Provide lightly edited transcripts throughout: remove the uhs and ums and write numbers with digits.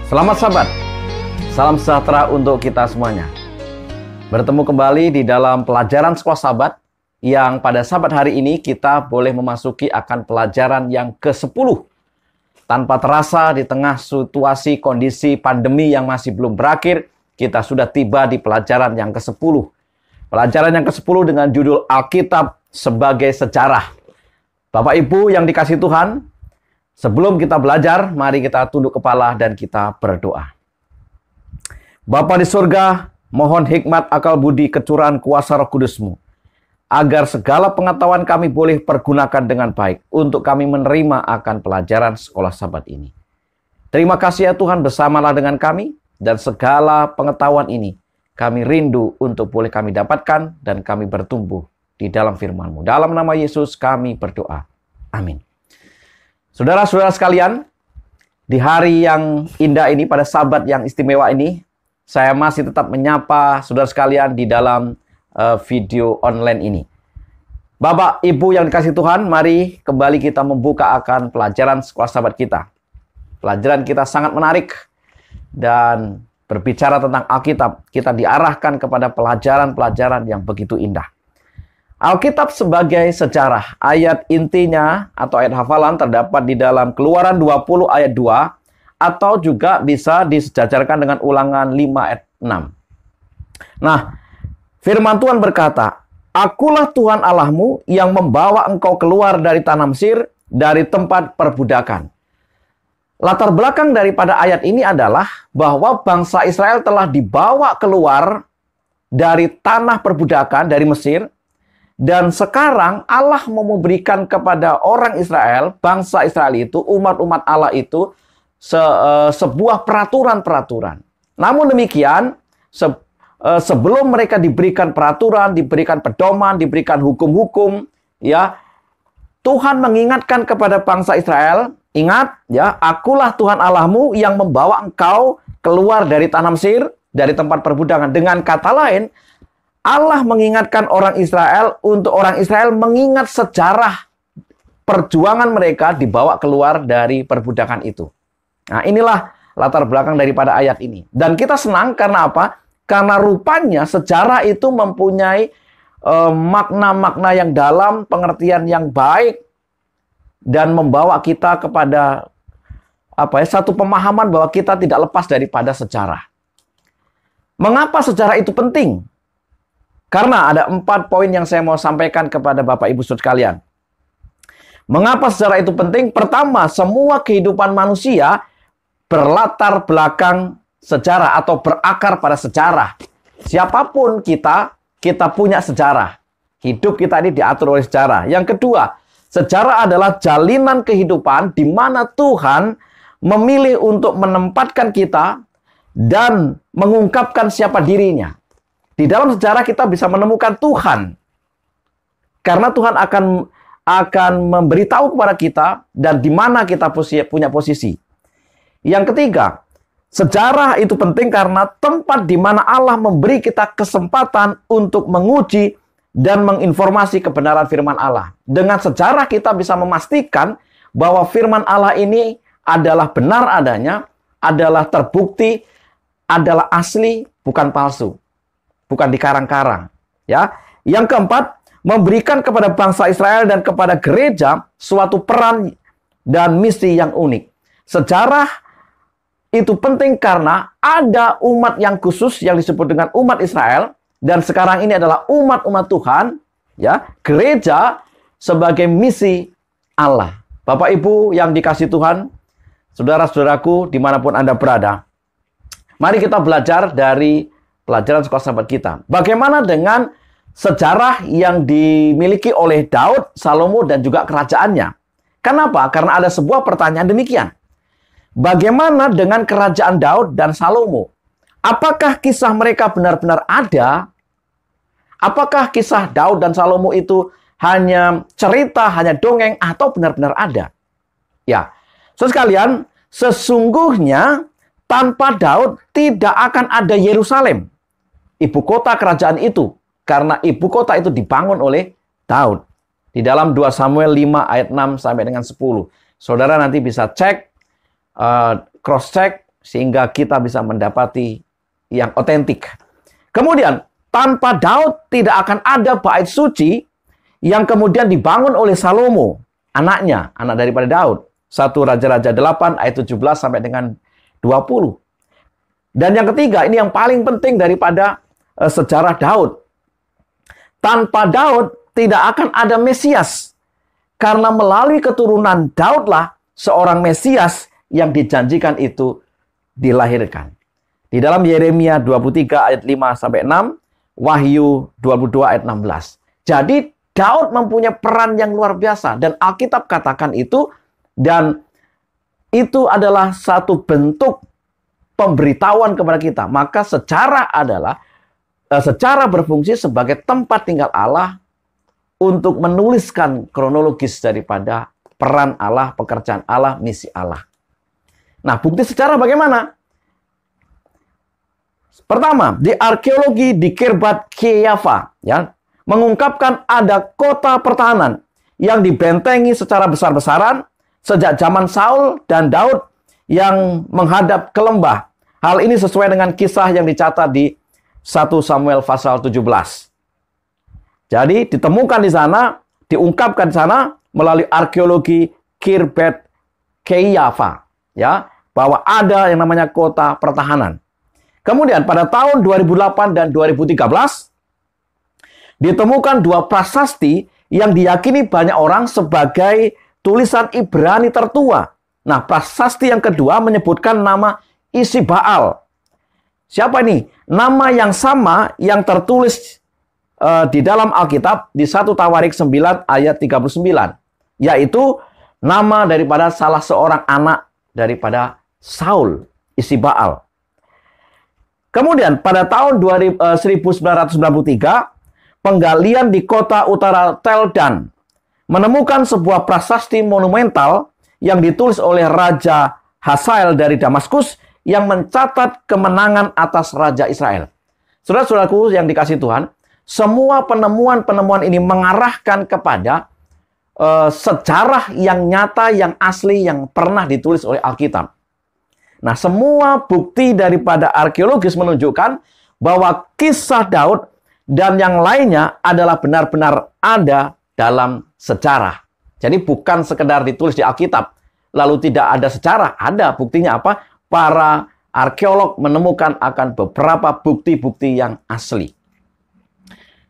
Selamat sahabat, salam sejahtera untuk kita semuanya. Bertemu kembali di dalam pelajaran sekolah sahabat, yang pada sahabat hari ini kita boleh memasuki akan pelajaran yang ke-10. Tanpa terasa di tengah situasi kondisi pandemi yang masih belum berakhir, kita sudah tiba di pelajaran yang ke-10. Pelajaran yang ke-10 dengan judul Alkitab sebagai Sejarah. Bapak Ibu yang dikasihi Tuhan, sebelum kita belajar, mari kita tunduk kepala dan kita berdoa. Bapa di surga, mohon hikmat, akal budi, kecurahan kuasa Roh Kudus-Mu, agar segala pengetahuan kami boleh pergunakan dengan baik untuk kami menerima akan pelajaran sekolah sahabat ini. Terima kasih ya Tuhan, bersamalah dengan kami, dan segala pengetahuan ini kami rindu untuk boleh kami dapatkan dan kami bertumbuh di dalam firman-Mu. Dalam nama Yesus kami berdoa. Amin. Saudara-saudara sekalian, di hari yang indah ini, pada Sabat yang istimewa ini, saya masih tetap menyapa saudara sekalian di dalam video online ini. Bapak, Ibu yang dikasihi Tuhan, mari kembali kita membuka akan pelajaran sekolah sahabat kita. Pelajaran kita sangat menarik dan berbicara tentang Alkitab. Kita diarahkan kepada pelajaran-pelajaran yang begitu indah. Alkitab sebagai sejarah, ayat intinya atau ayat hafalan terdapat di dalam Keluaran 20 ayat 2, atau juga bisa disejajarkan dengan Ulangan 5 ayat 6. Nah, firman Tuhan berkata, "Akulah Tuhan Allahmu yang membawa engkau keluar dari tanah Mesir, dari tempat perbudakan." Latar belakang daripada ayat ini adalah bahwa bangsa Israel telah dibawa keluar dari tanah perbudakan, dari Mesir. Dan sekarang Allah mau memberikan kepada orang Israel, bangsa Israel itu, umat-umat Allah itu, sebuah peraturan-peraturan. Namun demikian, sebelum mereka diberikan peraturan, diberikan pedoman, diberikan hukum-hukum, ya, Tuhan mengingatkan kepada bangsa Israel, ingat, ya, akulah Tuhan Allahmu yang membawa engkau keluar dari tanah Mesir, dari tempat perbudakan. Dengan kata lain, Allah mengingatkan orang Israel untuk orang Israel mengingat sejarah perjuangan mereka dibawa keluar dari perbudakan itu. Nah, inilah latar belakang daripada ayat ini. Dan kita senang karena apa? Karena rupanya sejarah itu mempunyai makna-makna yang dalam, pengertian yang baik, dan membawa kita kepada satu pemahaman bahwa kita tidak lepas daripada sejarah. Mengapa sejarah itu penting? Karena ada 4 poin yang saya mau sampaikan kepada Bapak Ibu Saudara sekalian. Mengapa sejarah itu penting? Pertama, semua kehidupan manusia berlatar belakang sejarah atau berakar pada sejarah. Siapapun kita punya sejarah. Hidup kita ini diatur oleh sejarah. Yang kedua, sejarah adalah jalinan kehidupan di mana Tuhan memilih untuk menempatkan kita dan mengungkapkan siapa dirinya. Di dalam sejarah kita bisa menemukan Tuhan. Karena Tuhan akan memberitahu kepada kita dan di mana kita punya posisi. Yang ketiga, sejarah itu penting karena tempat di mana Allah memberi kita kesempatan untuk menguji dan menginformasi kebenaran firman Allah. Dengan sejarah kita bisa memastikan bahwa firman Allah ini adalah benar adanya, adalah terbukti, adalah asli, bukan palsu. Bukan dikarang-karang, ya. Yang keempat, memberikan kepada bangsa Israel dan kepada gereja suatu peran dan misi yang unik. Sejarah itu penting karena ada umat yang khusus yang disebut dengan umat Israel, dan sekarang ini adalah umat-umat Tuhan, ya. Gereja sebagai misi Allah. Bapak Ibu yang dikasihi Tuhan, saudara-saudaraku dimanapun Anda berada, mari kita belajar dari pelajaran sekolah sahabat kita. Bagaimana dengan sejarah yang dimiliki oleh Daud, Salomo, dan juga kerajaannya? Kenapa? Karena ada sebuah pertanyaan demikian. Bagaimana dengan kerajaan Daud dan Salomo? Apakah kisah mereka benar-benar ada? Apakah kisah Daud dan Salomo itu hanya cerita, hanya dongeng, atau benar-benar ada? Ya, saudara sekalian, sesungguhnya tanpa Daud tidak akan ada Yerusalem, ibu kota kerajaan itu, karena ibu kota itu dibangun oleh Daud. Di dalam 2 Samuel 5 ayat 6 sampai dengan 10. Saudara nanti bisa cek, cross check sehingga kita bisa mendapati yang otentik. Kemudian, tanpa Daud tidak akan ada bait suci yang kemudian dibangun oleh Salomo, anaknya, anak daripada Daud. 1 Raja-Raja 8 ayat 17 sampai dengan 20. Dan yang ketiga, ini yang paling penting daripada sejarah Daud. Tanpa Daud tidak akan ada Mesias. Karena melalui keturunan Daudlah seorang Mesias yang dijanjikan itu dilahirkan. Di dalam Yeremia 23 ayat 5 sampai 6, Wahyu 22 ayat 16. Jadi Daud mempunyai peran yang luar biasa dan Alkitab katakan itu, dan itu adalah satu bentuk pemberitahuan kepada kita. Maka secara berfungsi sebagai tempat tinggal Allah untuk menuliskan kronologis daripada peran Allah, pekerjaan Allah, misi Allah. Nah, bukti sejarah bagaimana? Pertama, di arkeologi di Kirbat Keyava, ya, mengungkapkan ada kota pertahanan yang dibentengi secara besar-besaran sejak zaman Saul dan Daud yang menghadap ke lembah. Hal ini sesuai dengan kisah yang dicatat di 1 Samuel pasal 17. Jadi ditemukan di sana, diungkapkan di sana melalui arkeologi Kirbat Keyava, ya, bahwa ada yang namanya kota pertahanan. Kemudian pada tahun 2008 dan 2013 ditemukan dua prasasti yang diyakini banyak orang sebagai tulisan Ibrani tertua. Nah, prasasti yang kedua menyebutkan nama Isi-Baal. Siapa ini? Nama yang sama yang tertulis di dalam Alkitab di 1 Tawarik 9 ayat 39, yaitu nama daripada salah seorang anak daripada Saul, Isi-Baal. Kemudian pada tahun 1993, penggalian di kota utara Teldan menemukan sebuah prasasti monumental yang ditulis oleh Raja Hazael dari Damaskus yang mencatat kemenangan atas Raja Israel. Saudara-saudaraku yang dikasihi Tuhan, semua penemuan-penemuan ini mengarahkan kepada sejarah yang nyata, yang asli, yang pernah ditulis oleh Alkitab. Nah, semua bukti daripada arkeologis menunjukkan bahwa kisah Daud dan yang lainnya adalah benar-benar ada dalam sejarah. Jadi bukan sekedar ditulis di Alkitab, lalu tidak ada sejarah. Ada buktinya apa? Para arkeolog menemukan akan beberapa bukti-bukti yang asli.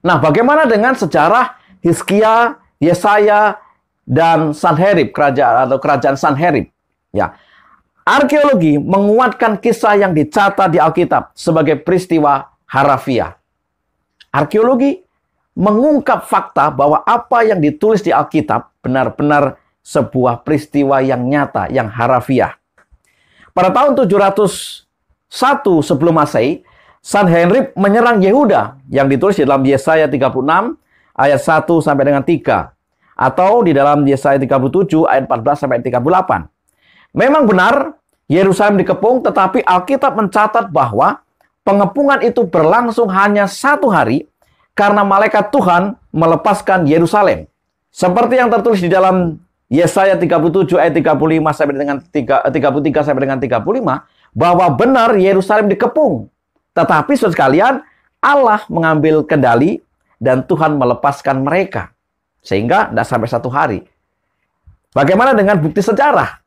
Nah, bagaimana dengan sejarah Hizkia, Yesaya, dan Sanherib, kerajaan Sanherib? Ya, arkeologi menguatkan kisah yang dicatat di Alkitab sebagai peristiwa harafiah. Arkeologi mengungkap fakta bahwa apa yang ditulis di Alkitab benar-benar sebuah peristiwa yang nyata, yang harafiah. Pada tahun 701 sebelum Masehi, Sanherib menyerang Yehuda yang ditulis di dalam Yesaya 36 ayat 1 sampai dengan 3 atau di dalam Yesaya 37 ayat 14 sampai 38. Memang benar Yerusalem dikepung, tetapi Alkitab mencatat bahwa pengepungan itu berlangsung hanya 1 hari karena malaikat Tuhan melepaskan Yerusalem. Seperti yang tertulis di dalam Yesaya 37 ayat 35 sampai dengan 33 sampai dengan 35 bahwa benar Yerusalem dikepung. Tetapi saudara sekalian, Allah mengambil kendali dan Tuhan melepaskan mereka. Sehingga tidak sampai 1 hari. Bagaimana dengan bukti sejarah?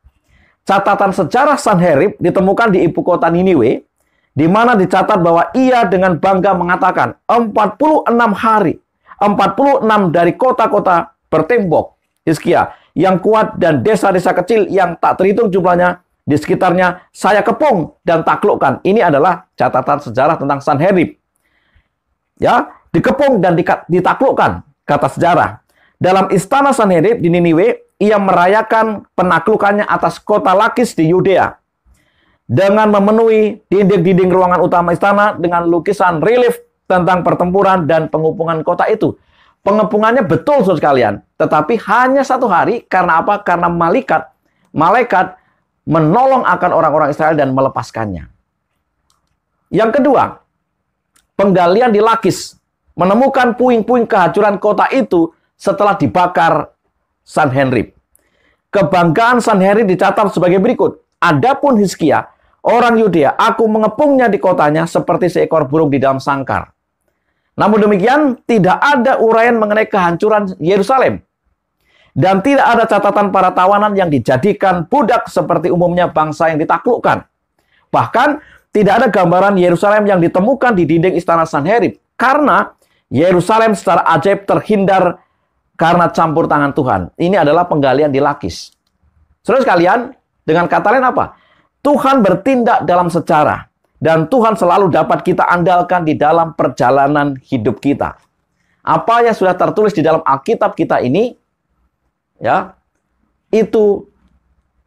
Catatan sejarah Sanherib ditemukan di ibu kota Niniwe, di mana dicatat bahwa ia dengan bangga mengatakan 46 hari, 46 dari kota-kota bertembok Hizkia yang kuat dan desa-desa kecil yang tak terhitung jumlahnya di sekitarnya saya kepung dan taklukkan. Ini adalah catatan sejarah tentang Sanherib. Ya, dikepung dan ditaklukkan, kata sejarah. Dalam istana Sanherib di Niniwe, ia merayakan penaklukannya atas kota Lakis di Yudea dengan memenuhi dinding-dinding ruangan utama istana dengan lukisan relief tentang pertempuran dan pengepungan kota itu. Pengepungannya betul, saudara sekalian, tetapi hanya 1 hari. Karena apa? Karena malaikat menolong akan orang-orang Israel dan melepaskannya. Yang kedua, penggalian di Lakis menemukan puing-puing kehancuran kota itu setelah dibakar Sanherib. Kebanggaan Sanherib dicatat sebagai berikut. Adapun Hizkia orang Yudea, aku mengepungnya di kotanya seperti seekor burung di dalam sangkar. Namun demikian, tidak ada uraian mengenai kehancuran Yerusalem. Dan tidak ada catatan para tawanan yang dijadikan budak seperti umumnya bangsa yang ditaklukkan. Bahkan, tidak ada gambaran Yerusalem yang ditemukan di dinding istana Sanherib. Karena Yerusalem secara ajaib terhindar karena campur tangan Tuhan. Ini adalah penggalian di Lakis. Saudara sekalian, dengan kata lain apa? Tuhan bertindak dalam sejarah. Dan Tuhan selalu dapat kita andalkan di dalam perjalanan hidup kita. Apa yang sudah tertulis di dalam Alkitab kita ini, ya, itu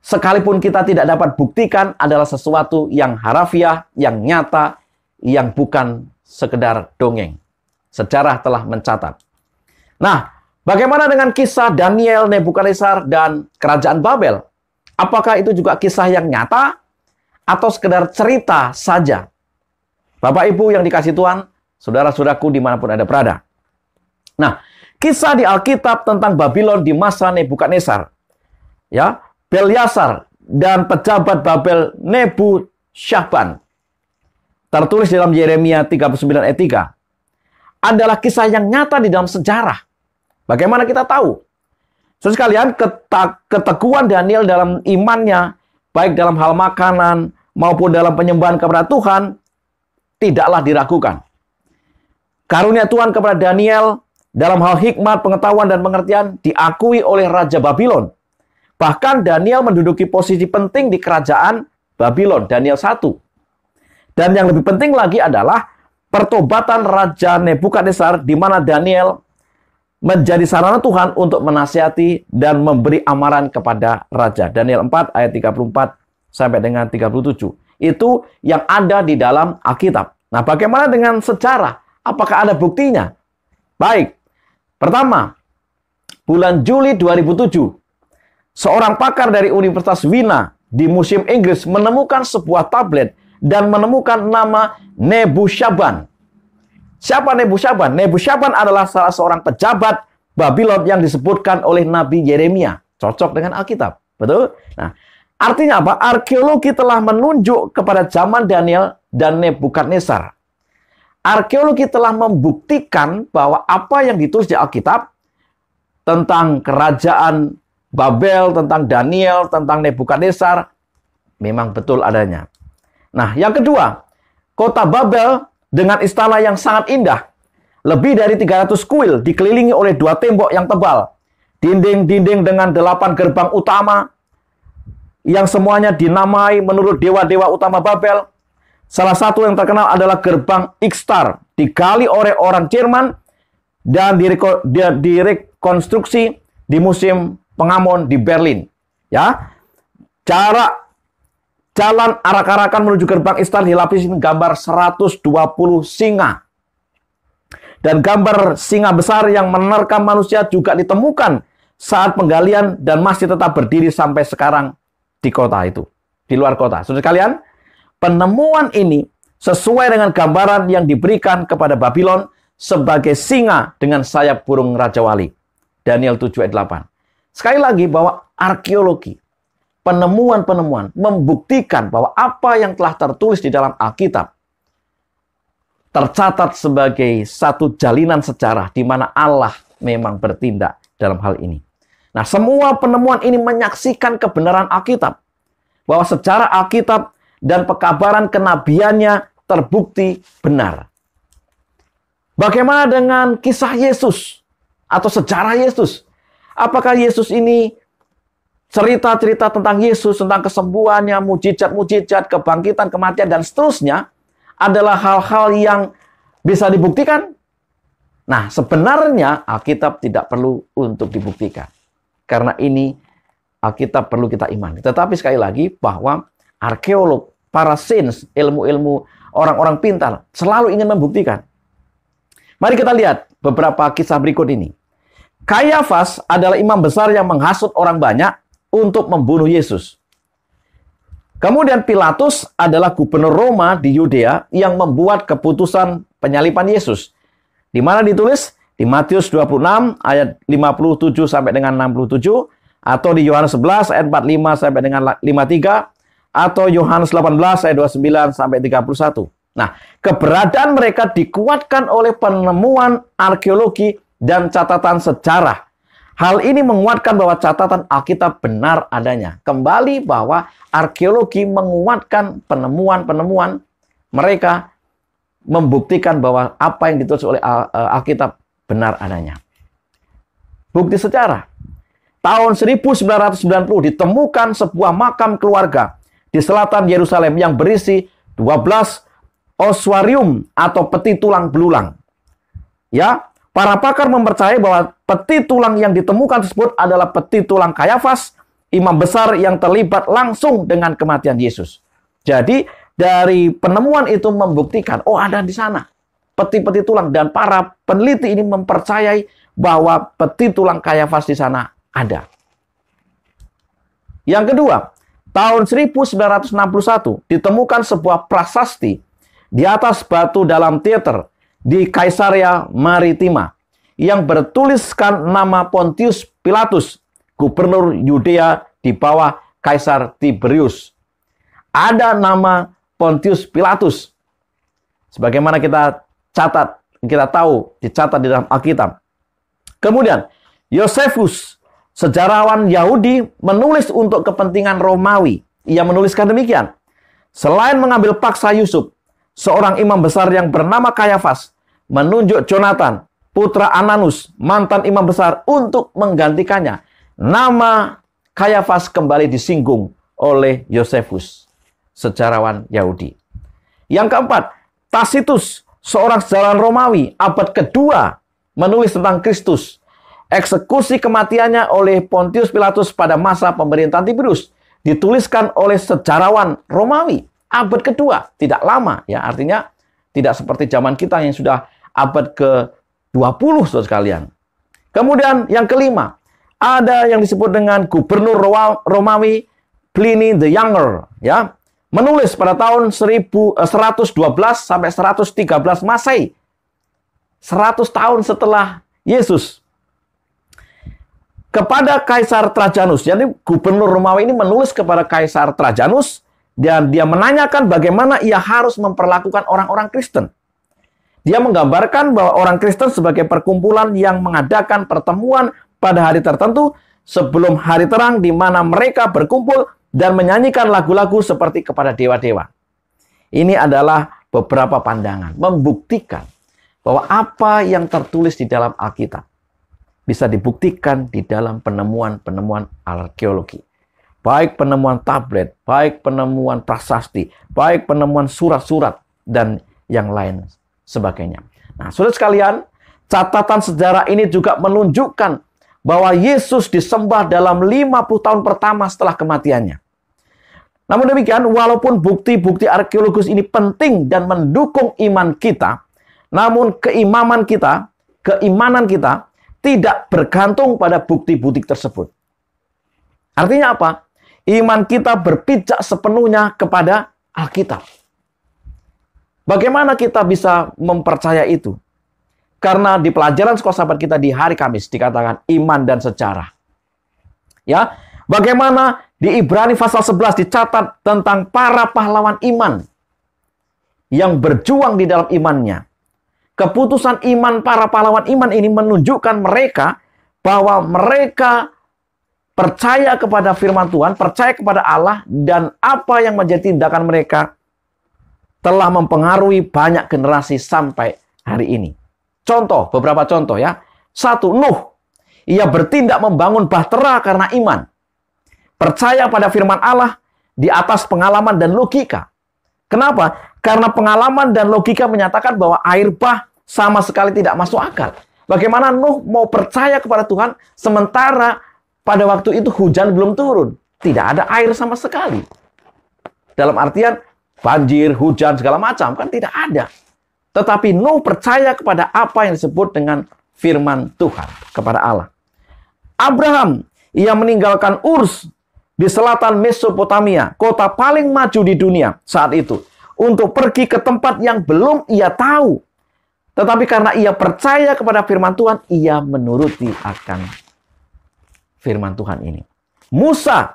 sekalipun kita tidak dapat buktikan adalah sesuatu yang harafiah, yang nyata, yang bukan sekedar dongeng. Sejarah telah mencatat. Nah, bagaimana dengan kisah Daniel, Nebukadnezar, dan Kerajaan Babel? Apakah itu juga kisah yang nyata atau sekedar cerita saja? Bapak Ibu yang dikasihi Tuhan, saudara-saudaraku dimanapun Anda berada. Nah, kisah di Alkitab tentang Babylon di masa Nebukadnezar, ya, Belshazzar dan pejabat Babel Nebuchadnezzar, tertulis dalam Yeremia 39 ayat 3, adalah kisah yang nyata di dalam sejarah. Bagaimana kita tahu? Saudara sekalian, keteguhan Daniel dalam imannya, baik dalam hal makanan maupun dalam penyembahan kepada Tuhan, tidaklah diragukan. Karunia Tuhan kepada Daniel dalam hal hikmat, pengetahuan, dan pengertian diakui oleh Raja Babylon. Bahkan Daniel menduduki posisi penting di kerajaan Babylon, Daniel 1. Dan yang lebih penting lagi adalah pertobatan Raja Nebukadnezar, di mana Daniel menjadi sarana Tuhan untuk menasihati dan memberi amaran kepada Raja. Daniel 4 ayat 34 sampai dengan 37. Itu yang ada di dalam Alkitab. Nah, bagaimana dengan sejarah? Apakah ada buktinya? Baik. Pertama, bulan Juli 2007, seorang pakar dari Universitas Wina di Museum Inggris menemukan sebuah tablet dan menemukan nama Nebuchadnezzar. Siapa Nebuchadnezzar? Nebuchadnezzar adalah salah seorang pejabat Babylon yang disebutkan oleh Nabi Yeremia. Cocok dengan Alkitab. Betul? Nah, artinya apa? Arkeologi telah menunjuk kepada zaman Daniel dan Nebukadnezar. Arkeologi telah membuktikan bahwa apa yang ditulis di Alkitab tentang kerajaan Babel, tentang Daniel, tentang Nebukadnezar memang betul adanya. Nah, yang kedua, kota Babel dengan istana yang sangat indah. Lebih dari 300 kuil dikelilingi oleh 2 tembok yang tebal. Dinding-dinding dengan 8 gerbang utama yang semuanya dinamai menurut dewa-dewa utama Babel. Salah satu yang terkenal adalah gerbang Ikstar, digali oleh orang Jerman dan direkonstruksi di Museum Pengamon di Berlin. Ya, jalan arak-arakan menuju gerbang Ikstar dilapisi gambar 120 singa. Dan gambar singa besar yang menerkam manusia juga ditemukan saat penggalian dan masih tetap berdiri sampai sekarang di kota itu, di luar kota. Saudara sekalian, penemuan ini sesuai dengan gambaran yang diberikan kepada Babylon sebagai singa dengan sayap burung Raja Wali. Daniel 7 ayat 8. Sekali lagi bahwa arkeologi, penemuan-penemuan membuktikan bahwa apa yang telah tertulis di dalam Alkitab tercatat sebagai satu jalinan sejarah di mana Allah memang bertindak dalam hal ini. Nah, semua penemuan ini menyaksikan kebenaran Alkitab. Bahwa sejarah Alkitab dan pekabaran kenabiannya terbukti benar. Bagaimana dengan kisah Yesus atau sejarah Yesus? Apakah Yesus ini cerita-cerita tentang Yesus, tentang kesembuhannya, mujizat-mujizat, kebangkitan, kematian, dan seterusnya adalah hal-hal yang bisa dibuktikan? Nah, sebenarnya Alkitab tidak perlu untuk dibuktikan. Karena ini Alkitab perlu kita imani. Tetapi sekali lagi bahwa arkeolog, para sains, ilmu-ilmu, orang-orang pintar selalu ingin membuktikan. Mari kita lihat beberapa kisah berikut ini. Kayafas adalah imam besar yang menghasut orang banyak untuk membunuh Yesus. Kemudian Pilatus adalah gubernur Roma di Yudea yang membuat keputusan penyaliban Yesus. Di mana ditulis di Matius 26 ayat 57 sampai dengan 67 atau di Yohanes 11 ayat 45 sampai dengan 53 atau Yohanes 18 ayat 29 sampai 31. Nah, keberadaan mereka dikuatkan oleh penemuan arkeologi dan catatan sejarah. Hal ini menguatkan bahwa catatan Alkitab benar adanya. Kembali bahwa arkeologi menguatkan penemuan-penemuan mereka, membuktikan bahwa apa yang ditulis oleh Alkitab benar adanya. Bukti sejarah. Tahun 1990 ditemukan sebuah makam keluarga di selatan Yerusalem yang berisi 12 ossuarium atau peti tulang belulang. Ya, para pakar mempercayai bahwa peti tulang yang ditemukan tersebut adalah peti tulang Kayafas, imam besar yang terlibat langsung dengan kematian Yesus. Jadi, dari penemuan itu membuktikan, oh ada di sana peti-peti tulang, dan para peneliti ini mempercayai bahwa peti tulang Kayafas di sana ada. Yang kedua, tahun 1961 ditemukan sebuah prasasti di atas batu dalam teater di Kaisaria Maritima yang bertuliskan nama Pontius Pilatus, gubernur Yudea di bawah Kaisar Tiberius. Ada nama Pontius Pilatus. Sebagaimana kita catat, kita tahu, dicatat di dalam Alkitab. Kemudian, Yosefus, sejarawan Yahudi, menulis untuk kepentingan Romawi. Ia menuliskan demikian. Selain mengambil paksa Yusuf, seorang imam besar yang bernama Kayafas menunjuk Jonathan, putra Ananus, mantan imam besar, untuk menggantikannya. Nama Kayafas kembali disinggung oleh Yosefus, sejarawan Yahudi. Yang keempat, Tacitus, seorang sejarawan Romawi, abad kedua, menulis tentang Kristus. Eksekusi kematiannya oleh Pontius Pilatus pada masa pemerintahan Tiberius dituliskan oleh sejarawan Romawi, abad kedua, tidak lama, ya, artinya tidak seperti zaman kita yang sudah abad ke-20, saudara sekalian. Kemudian yang kelima, ada yang disebut dengan gubernur Romawi Pliny the Younger, ya, menulis pada tahun 112 sampai 113 Masehi, 100 tahun setelah Yesus, kepada Kaisar Trajanus. Jadi gubernur Romawi ini menulis kepada Kaisar Trajanus, dan dia menanyakan bagaimana ia harus memperlakukan orang-orang Kristen. Dia menggambarkan bahwa orang Kristen sebagai perkumpulan yang mengadakan pertemuan pada hari tertentu sebelum hari terang, di mana mereka berkumpul dan menyanyikan lagu-lagu seperti kepada dewa-dewa. Ini adalah beberapa pandangan membuktikan bahwa apa yang tertulis di dalam Alkitab bisa dibuktikan di dalam penemuan-penemuan arkeologi. Baik penemuan tablet, baik penemuan prasasti, baik penemuan surat-surat, dan yang lain sebagainya. Nah, saudara sekalian, catatan sejarah ini juga menunjukkan bahwa Yesus disembah dalam 50 tahun pertama setelah kematiannya. Namun demikian, walaupun bukti-bukti arkeologis ini penting dan mendukung iman kita, namun keimanan kita tidak bergantung pada bukti-bukti tersebut. Artinya apa? Iman kita berpijak sepenuhnya kepada Alkitab. Bagaimana kita bisa mempercaya itu? Karena di pelajaran sekolah sahabat kita di hari Kamis dikatakan iman dan sejarah. Ya, bagaimana di Ibrani pasal 11 dicatat tentang para pahlawan iman yang berjuang di dalam imannya. Keputusan iman para pahlawan iman ini menunjukkan mereka bahwa mereka percaya kepada firman Tuhan, percaya kepada Allah, dan apa yang menjadi tindakan mereka telah mempengaruhi banyak generasi sampai hari ini. Contoh, beberapa contoh ya. 1, Nuh. Ia bertindak membangun bahtera karena iman. Percaya pada firman Allah di atas pengalaman dan logika. Kenapa? Karena pengalaman dan logika menyatakan bahwa air bah sama sekali tidak masuk akal. Bagaimana Nuh mau percaya kepada Tuhan sementara pada waktu itu hujan belum turun? Tidak ada air sama sekali. Dalam artian banjir, hujan, segala macam, kan tidak ada. Tetapi Nuh percaya kepada apa yang disebut dengan firman Tuhan, kepada Allah. Abraham, ia meninggalkan Urs di selatan Mesopotamia, kota paling maju di dunia saat itu, untuk pergi ke tempat yang belum ia tahu. Tetapi karena ia percaya kepada firman Tuhan, ia menuruti akan firman Tuhan ini. Musa,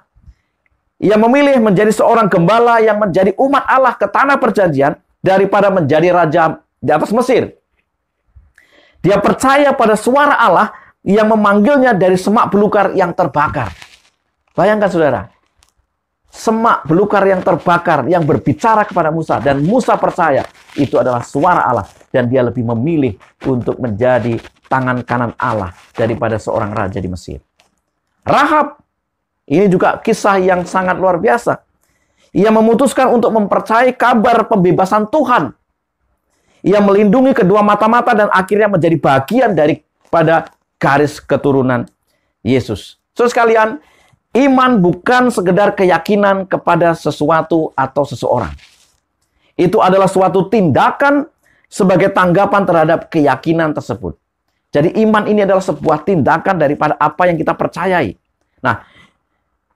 Ia memilih menjadi seorang gembala yang menjadi umat Allah ke tanah perjanjian daripada menjadi raja di atas Mesir. Dia percaya pada suara Allah yang memanggilnya dari semak belukar yang terbakar. Bayangkan saudara, semak belukar yang terbakar yang berbicara kepada Musa, dan Musa percaya itu adalah suara Allah, dan dia lebih memilih untuk menjadi tangan kanan Allah daripada seorang raja di Mesir. Rahab, ini juga kisah yang sangat luar biasa. Ia memutuskan untuk mempercayai kabar pembebasan Tuhan. Ia melindungi kedua mata-mata dan akhirnya menjadi bagian daripada garis keturunan Yesus. Saudara sekalian, iman bukan sekedar keyakinan kepada sesuatu atau seseorang. Itu adalah suatu tindakan sebagai tanggapan terhadap keyakinan tersebut. Jadi iman ini adalah sebuah tindakan daripada apa yang kita percayai. Nah,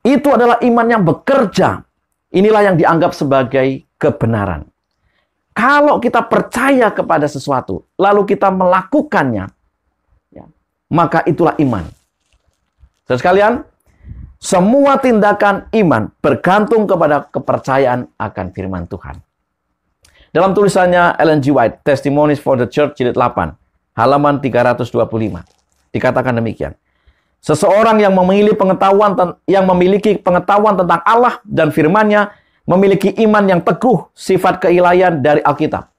itu adalah iman yang bekerja. Inilah yang dianggap sebagai kebenaran. Kalau kita percaya kepada sesuatu, lalu kita melakukannya, ya, maka itulah iman. Saudara sekalian, semua tindakan iman bergantung kepada kepercayaan akan firman Tuhan. Dalam tulisannya Ellen G. White, Testimonies for the Church, jilid 8, halaman 325, dikatakan demikian. Seseorang yang memiliki pengetahuan tentang Allah dan firman-Nya memiliki iman yang teguh sifat keilahian dari Alkitab.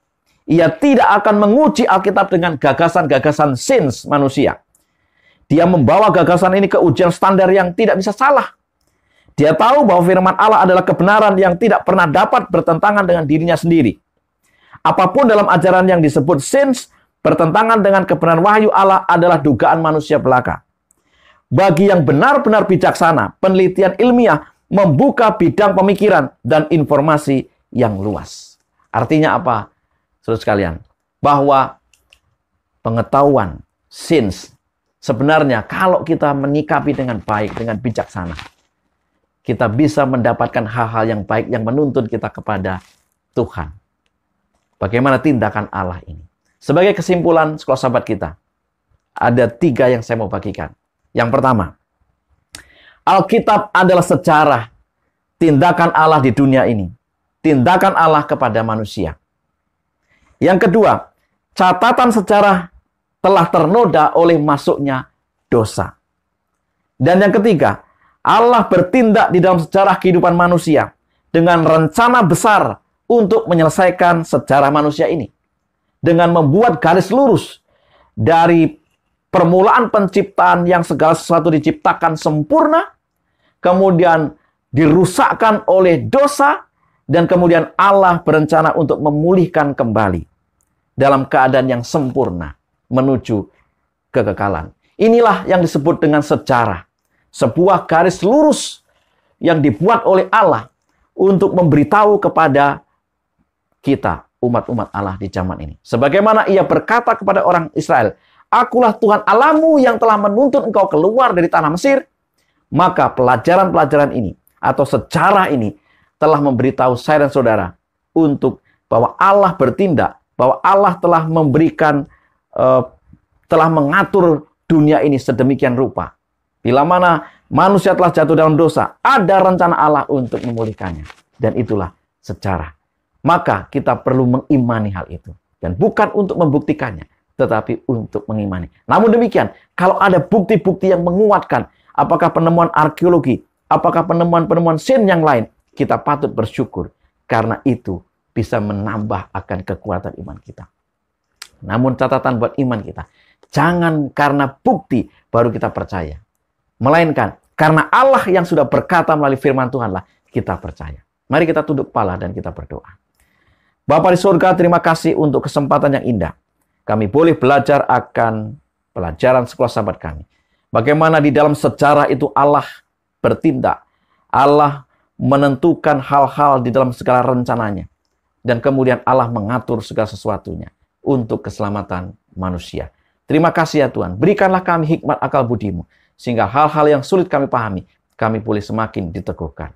Ia tidak akan menguji Alkitab dengan gagasan-gagasan sains manusia. Dia membawa gagasan ini ke ujian standar yang tidak bisa salah. Dia tahu bahwa firman Allah adalah kebenaran yang tidak pernah dapat bertentangan dengan dirinya sendiri. Apapun dalam ajaran yang disebut sains bertentangan dengan kebenaran wahyu Allah adalah dugaan manusia belaka. Bagi yang benar-benar bijaksana, penelitian ilmiah membuka bidang pemikiran dan informasi yang luas. Artinya apa, saudara sekalian? Bahwa pengetahuan, sains, sebenarnya kalau kita menyikapi dengan baik, dengan bijaksana, kita bisa mendapatkan hal-hal yang baik yang menuntun kita kepada Tuhan. Bagaimana tindakan Allah ini? Sebagai kesimpulan sekolah sahabat kita, ada 3 yang saya mau bagikan. Yang pertama, Alkitab adalah sejarah tindakan Allah di dunia ini. Tindakan Allah kepada manusia. Yang kedua, catatan sejarah telah ternoda oleh masuknya dosa. Dan yang ketiga, Allah bertindak di dalam sejarah kehidupan manusia dengan rencana besar untuk menyelesaikan sejarah manusia ini. Dengan membuat garis lurus dari permulaan penciptaan yang segala sesuatu diciptakan sempurna, kemudian dirusakkan oleh dosa, dan kemudian Allah berencana untuk memulihkan kembali dalam keadaan yang sempurna menuju kekekalan. Inilah yang disebut dengan sejarah. Sebuah garis lurus yang dibuat oleh Allah untuk memberitahu kepada kita, umat-umat Allah di zaman ini. Sebagaimana ia berkata kepada orang Israel, "Akulah Tuhan Allahmu yang telah menuntun engkau keluar dari tanah Mesir." Maka pelajaran-pelajaran ini atau sejarah ini telah memberitahu saya dan saudara untuk bahwa Allah bertindak, bahwa Allah telah memberikan, telah mengatur dunia ini sedemikian rupa. Bila mana manusia telah jatuh dalam dosa, ada rencana Allah untuk memulihkannya. Dan itulah sejarah. Maka kita perlu mengimani hal itu. Dan bukan untuk membuktikannya, tetapi untuk mengimani. Namun demikian, kalau ada bukti-bukti yang menguatkan, apakah penemuan arkeologi, apakah penemuan-penemuan sains yang lain, kita patut bersyukur. Karena itu bisa menambah akan kekuatan iman kita. Namun catatan buat iman kita, jangan karena bukti baru kita percaya. Melainkan karena Allah yang sudah berkata melalui firman Tuhanlah kita percaya. Mari kita tunduk kepala dan kita berdoa. Bapa di surga, terima kasih untuk kesempatan yang indah. Kami boleh belajar akan pelajaran sekolah sahabat kami. Bagaimana di dalam sejarah itu Allah bertindak. Allah menentukan hal-hal di dalam segala rencananya. Dan kemudian Allah mengatur segala sesuatunya untuk keselamatan manusia. Terima kasih ya Tuhan. Berikanlah kami hikmat akal budimu. Sehingga hal-hal yang sulit kami pahami, kami boleh semakin diteguhkan.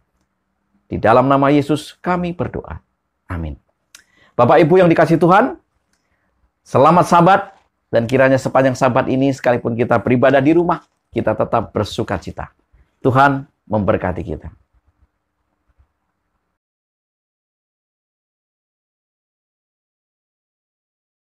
Di dalam nama Yesus kami berdoa. Amin. Bapak Ibu yang dikasihi Tuhan, selamat Sabat, dan kiranya sepanjang Sabat ini sekalipun kita beribadah di rumah, kita tetap bersuka cita. Tuhan memberkati kita.